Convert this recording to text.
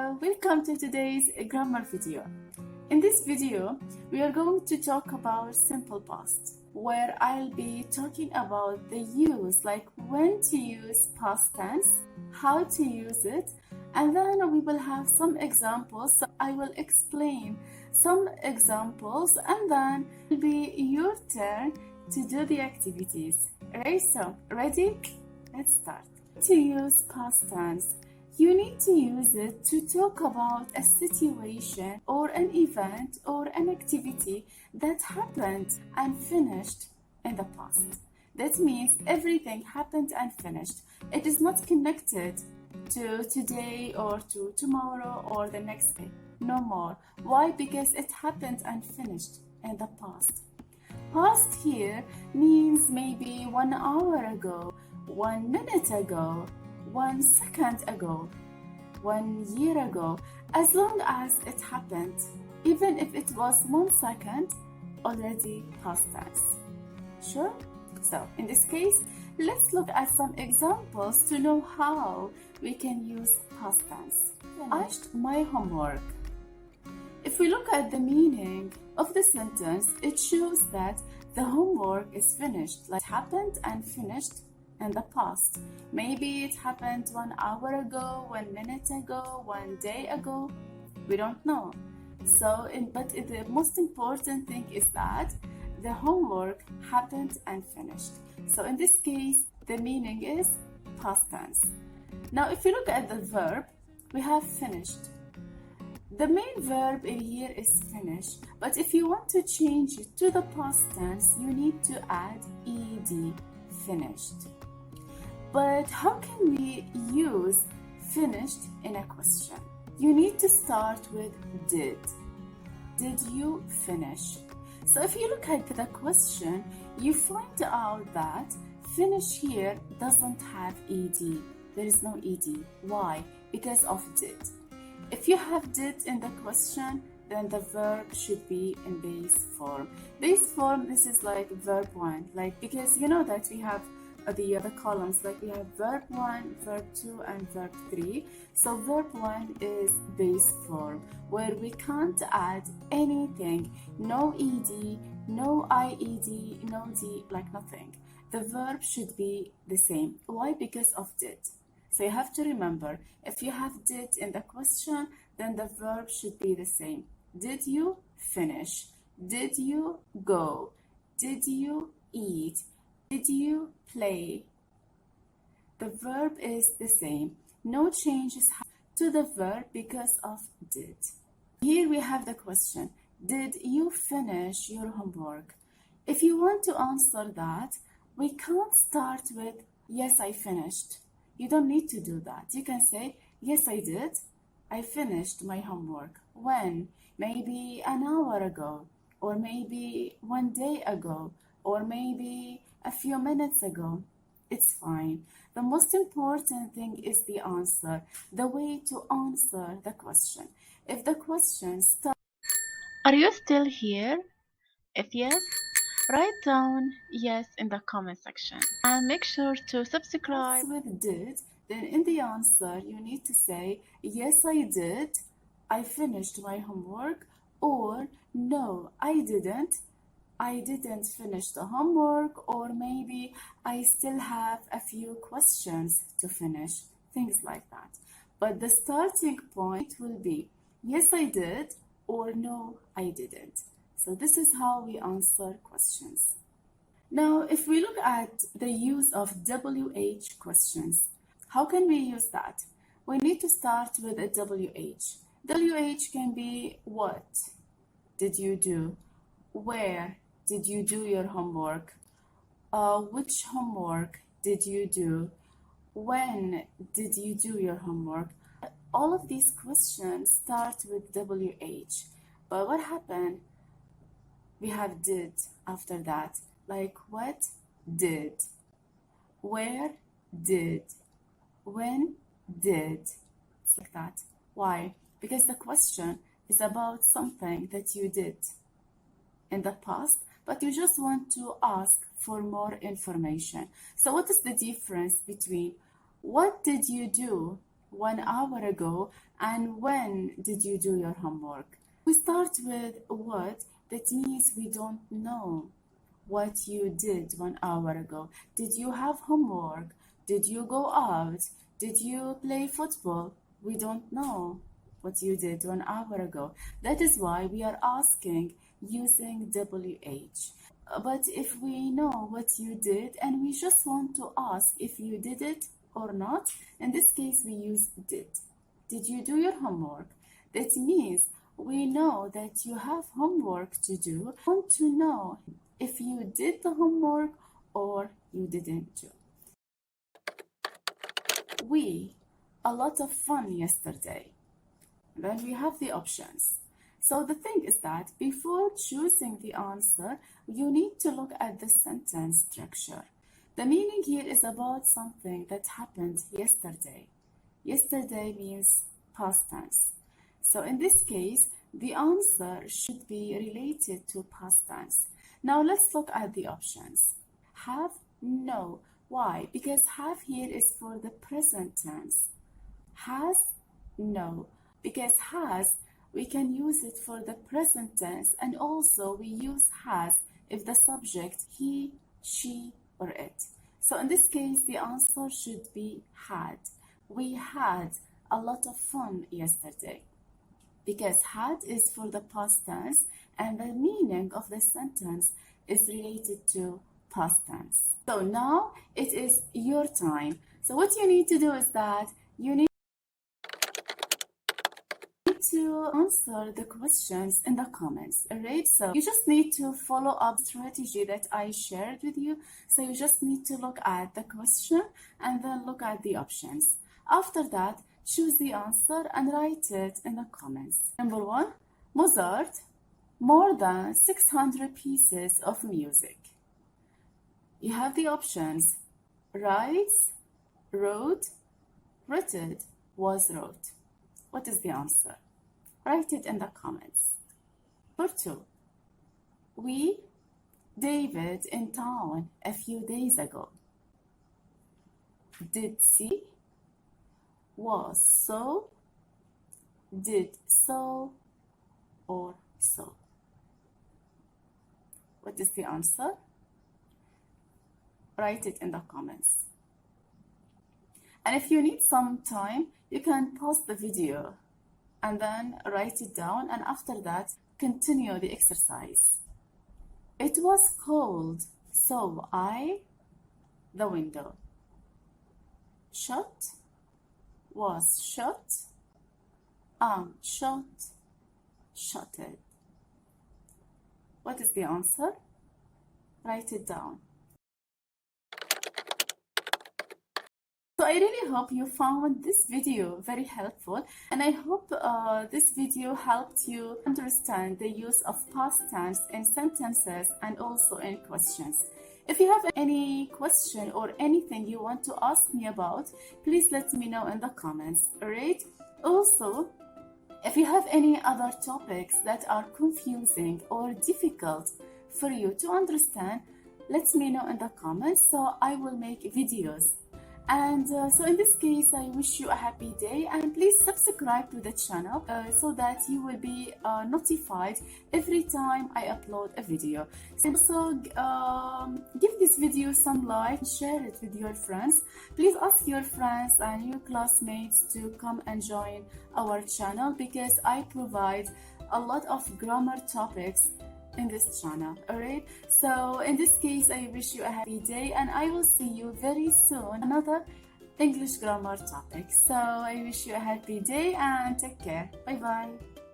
Hello, welcome to today's grammar video. In this video, we are going to talk about simple past, where I'll be talking about the use, like when to use past tense, how to use it, and then we will have some examples. So I will explain some exampple, and then it will be your turn to do the activities. Alright, so ready? Let's start. To use past tense, you need to use it to talk about a situation or an event or an activity that happened and finished in the past. That means everything happened and finished. It is not connected to today or to tomorrow or the next day. No more. Why? Because it happened and finished in the past. Past here means maybe 1 hour ago, 1 minute ago, 1 second ago, 1 year ago, as long as it happened, even if it was 1 second, already past tense. Sure? So in this case, let's look at some examples to know how we can use past tense. Finished my homework. If we look at the meaning of the sentence, it shows that the homework is finished, like it happened and finished in the past. Maybe it happened 1 hour ago, 1 minute ago, 1 day ago. We don't know. But the most important thing is that the homework happened and finished. So in this case, the meaning is past tense. Now, if you look at the verb, we have finished. The main verb in here is finish, but if you want to change it to the past tense, you need to add ed, finished. But how can we use finished in a question? You need to start with did. Did you finish? So if you look at the question, you find out that finish here doesn't have ed. There is no ed. Why? Because of did. If you have did in the question, then the verb should be in base form. Base form, this is like verb 1, like because you know that we have the columns, like we have verb 1, verb 2, and verb 3. So verb 1 is base form, where we can't add anything, no ed, no ied, no d, like nothing. The verb should be the same. Why? Because of did. So you have to remember, if you have did in the question, then the verb should be the same. Did you finish? Did you go? Did you eat? Did you play? The verb is the same. No changes to the verb because of did. Here we have the question. Did you finish your homework? If you want to answer that, we can't start with yes, I finished. You don't need to do that. You can say, yes, I did. I finished my homework. When? Maybe an hour ago, or maybe 1 day ago, or maybe a few minutes ago. It's fine. The most important thing is the answer, the way to answer the question. If the question starts, Are you still here? If yes, write down yes in the comment section and make sure to subscribe. with did, then in the answer you need to say, yes, I did. I finished my homework, or no, I didn't finish the homework, or maybe I still have a few questions to finish, things like that. But the starting point will be, yes, I did, or no, I didn't. So this is how we answer questions. Now, if we look at the use of WH questions, how can we use that? We need to start with a WH. WH can be what did you do? Where did you do your homework? Which homework did you do? When did you do your homework? All of these questions start with WH. But what happened? We have did after that. Like what did? Where did? When did? It's like that. Why? Because the question is about something that you did in the past, but you just want to ask for more information. So what is the difference between what did you do 1 hour ago, and when did you do your homework? We start with what. That means we don't know what you did 1 hour ago. Did you have homework? Did you go out? Did you play football? We don't know what you did 1 hour ago. That is why we are asking using WH. But if we know what you did and we just want to ask if you did it or not, in this case we use did. Did you do your homework? That means we know that you have homework to do. We want to know if you did the homework or you didn't do. We a lot of fun yesterday. Then we have the options. So the thing is that before choosing the answer, you need to look at the sentence structure. The meaning here is about something that happened yesterday. Yesterday means past tense. So in this case, the answer should be related to past tense. Now let's look at the options. Have, no. Why? Because have here is for the present tense. Has, no. Because has, we can use it for the present tense, and also we use has if the subject he, she, or it. So in this case, the answer should be had. We had a lot of fun yesterday. Because had is for the past tense, and the meaning of the sentence is related to past tense. So now it is your time. So what you need to do is that you need to answer the questions in the comments. Alright, so you just need to follow up strategy that I shared with you. So you just need to look at the question and then look at the options. After that, choose the answer and write it in the comments. Number 1, Mozart, more than 600 pieces of music. You have the options: writes, wrote, written, was wrote. What is the answer? Write it in the comments. Number 2, we, David, in town a few days ago. Did see, was so, did so, or so. What is the answer? Write it in the comments. And if you need some time, you can pause the video and then write it down, and after that, continue the exercise. It was cold, so I, the window. Shut, was shut, shut, shuttered. What is the answer? Write it down. So I really hope you found this video very helpful, and I hope this video helped you understand the use of past tense in sentences and also in questions. If you have any question or anything you want to ask me about, please let me know in the comments, alright? Also, if you have any other topics that are confusing or difficult for you to understand, let me know in the comments so I will make videos. And so in this case, I wish you a happy day, and please subscribe to the channel so that you will be notified every time I upload a video. So give this video some like, share it with your friends. Please ask your friends and your classmates to come and join our channel, because I provide a lot of grammar topics in this channel. Alright, so in this case, I wish you a happy day, and I will see you very soon another English grammar topic. So I wish you a happy day and take care. Bye bye.